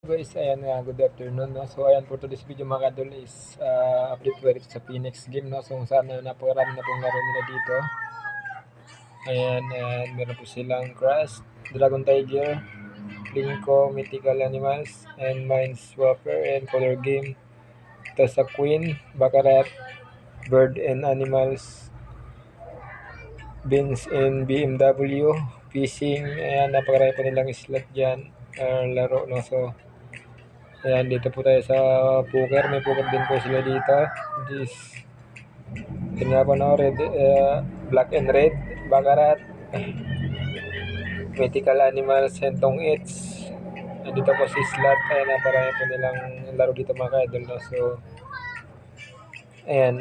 Guys, ayan nga, good afternoon, no? So, ayan, for today's video mga kadol is update ko rin sa Phoenix game, no? So, kung saan napakarami na pong laro nila dito. Ayan, and meron po silang Crash, Dragon Tiger, Linko, Mythical Animals, and Mineswapper, and Color Game. Tapos sa Queen, Baccarat, Bird and Animals, Beans and BMW, Fishing, ayan, napakarami po nilang slot dyan, laro, no? So, ayan, dito po tayo sa poker. May poker din po sila dito. This, yun nga po, no? Red, black and red, baccarat, mythical animals, hentong hits. Nandito po si slot. Ayan, naparami po nilang laro dito mga ka-idol, no? So, ayan,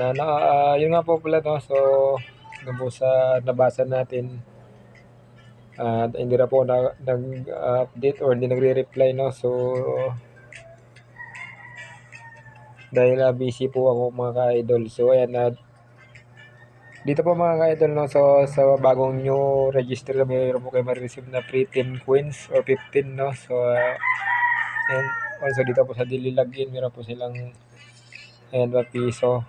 yun nga po pala, no? So, doon po sa nabasa natin, hindi na po nag-update or hindi nagre-reply, no? So, dahil busy po ako mga ka-idol. So, ayan, dito po mga ka-idol, no, so sa bagong new register, mayroon po kayo ma-receive na free 10 coins or 15, no. So, and also dito po sa daily login, meron po silang ayan, 1 piso.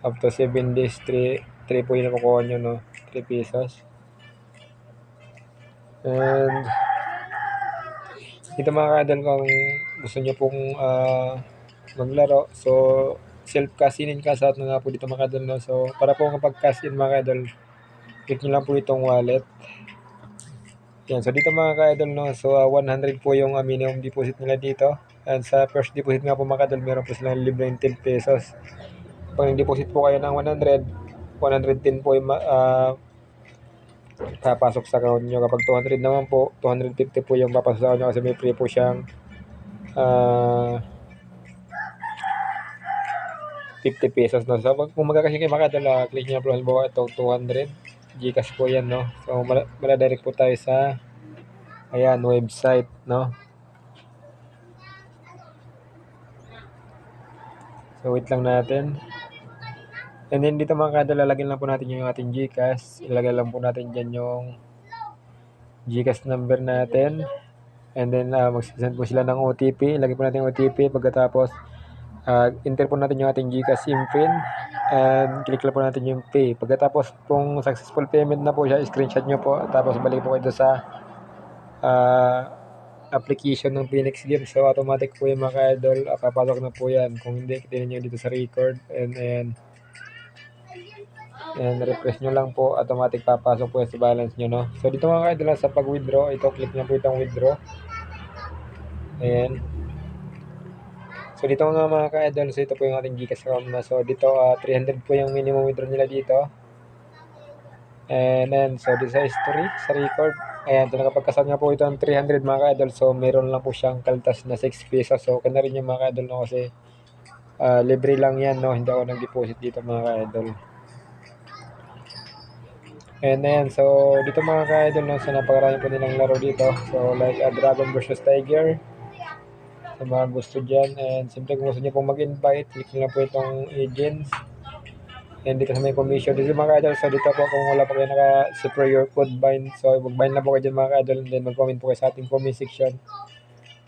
Up to 7 days, 3 po yung nakukuha nyo, no, 3 pesos. And dito mga ka-idol, kung gusto nyo pong maglaro, so self-cash-in cash out na nga po dito mga ka-idol, no. So, para po kapag cash in mga ka-idol, click nyo lang po itong wallet. Yan, so dito mga ka-idol, no, so 100 po yung minimum deposit nila dito. And sa first deposit nga po mga ka-idol, meron po silang libreng 10 pesos. Pag deposit po kayo ng 100, 110 po yung papasok sa account nyo. Kapag 200 naman po, 250 po yung papasok sa account nyo kasi may free po siyang 50 pesos, no. So kung magkakasya kayo mga ka-idol, click nyo po halimbawa itong 200, Gcash po yan, no. So mala-direct po tayo sa ayan, website, no. So wait lang natin. And then dito mga kada, lalagyan lang po natin yung ating Gcash. Ilagay lang po natin dyan yung Gcash number natin. And then mag-send po sila ng OTP. Ilagay po natin yung OTP. Pagkatapos, enter po natin yung ating Gcash IMPIN. And click lang po natin yung pay. Pagkatapos kung successful payment na po siya, screenshot nyo po. Tapos balik po kayo sa application ng Phoenix Games. So automatic po yung mga idol. Papasok na po yan. Kung hindi, tinan nyo dito sa record. And refresh nyo lang po, automatic papasok po sa balance nyo, no. So dito mga ka-idol, sa pag-withdraw, ito click nyo po itong withdraw. Ayan. So dito nga mga ka-idol, so ito po yung ating Gcash account na. So dito 300 po yung minimum withdraw nila dito. And then so dito sa history, sa record, ayan, so nakapagkasal nga po ito ng 300 mga ka-idol. So meron lang po siyang kaltas na 6 pesos. So kana rin yung mga ka-idol, no, kasi libre lang yan, no. Hindi ako nag-deposit dito mga ka-idol. And then, so dito mga ka-idol, no, so napakarami po nilang laro dito. So like Dragon versus Tiger. Sa mga gusto dyan. And siyempre kung gusto nyo pong mag-invite, click nyo lang po itong agents. And dito sa may commission. Dito mga ka-idol, so dito po kung wala po kayo naka-superior code bind. So mag-bind na po kayo dyan mga ka-idol. And then mag-comment po kayo sa ating comment section.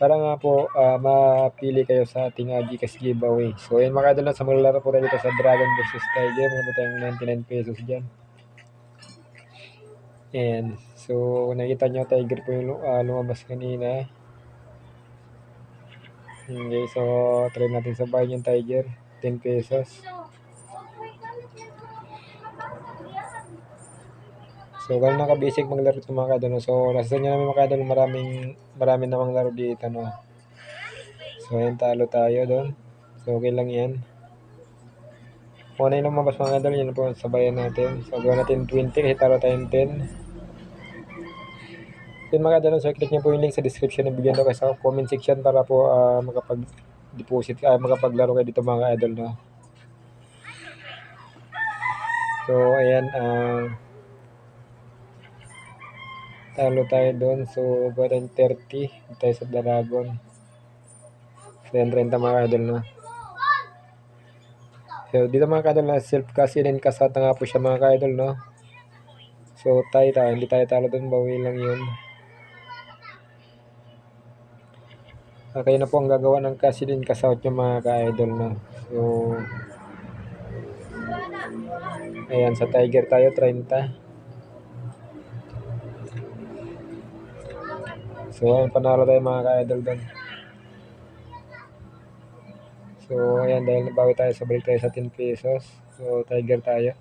Para nga po mapili kayo sa ating Gcash giveaway. So yun mga ka-idol, sa maglalaro po tayo dito sa Dragon versus Tiger. Meron po tayong 99 pesos dyan. And so nakita nyo, tiger po yung lumabas kanina. Okay, so try natin sa buy yung tiger, 10 pesos. So ganun na ka-basic maglaro ito mga kadol. So nasa nyo namin mga kadol, marami namang laro dito, no. So yan, talo tayo doon. So okay lang yan. Kung ano yung lumabas mga kadol, yan po sabayan natin. So gawin natin 20 kasi talo tayong 10. Yun mga kadol, so click nyo po yung link sa description ng video ko sa comment section para po makapag-deposit, makapaglaro kayo dito mga idol, no. So ayan, talo tayo doon. So gawin tayong 30 tayo sa Dragon. So yan, 30 mga idol, no. So dito mga kadol, na self-cash in and cash out na nga po siya mga ka-idol, no. So tayo, hindi tayo talo doon, bawi lang yun. Kayo na po ang gagawa ng cash in, cash out niyo mga ka-idol 'no. So, ayan sa Tiger tayo 30. So, ayan panalo tayo mga ka-idol do'n. So, ayan dahil nabawi tayo so balik tayo sa 10 pesos. So, Tiger tayo.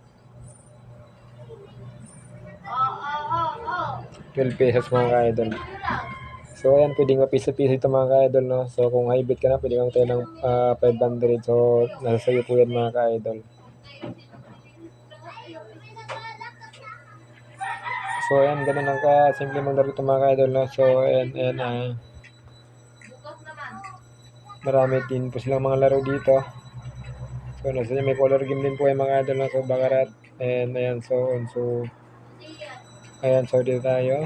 12 pesos mga ka-idol. So, ayan puwedeng mapiso-piso ito mga ka-idol 'no. So, kung high bet ka na puwede kang magtayo ng 500. So, nasa sa'yo po 'yan mga ka-idol. So, ayan gano'n lang kasimple maglaro ito mga ka-idol 'no. So, ayan, marami din po silang mga laro dito. So, nasa inyo may color game din po yan mga ka-idol 'no. So, baccarat and ayan so ayan so dito tayo.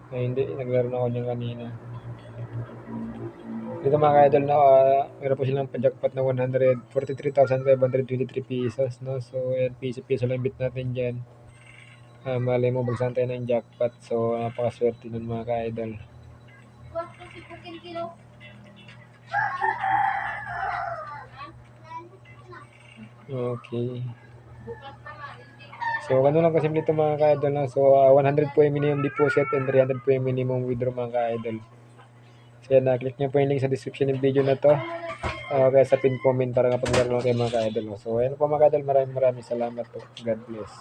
Ay hindi, naglaro na ako niyan kanina. Dito mga ka-idol 'no, meron po silang pa-jackpot na 143,523 pesos 'no. So, ayan piso-piso lang bet natin diyan. Malay mo bagsakan tayo ng jackpot. So, napakaswerte nun mga ka-idol. Okay. So, gano'n lang kasimple ito mga ka-idol 'no. So, 100 po yung minimum deposit and 300 po yung minimum withdraw mga ka-idol. So, yan click niyo po yung link sa description ng video na 'to. Kaya sa pin comment para makapaglaro lang kayo mga ka-idol 'no. So, ayan po mga ka-idol, maraming salamat po. God bless.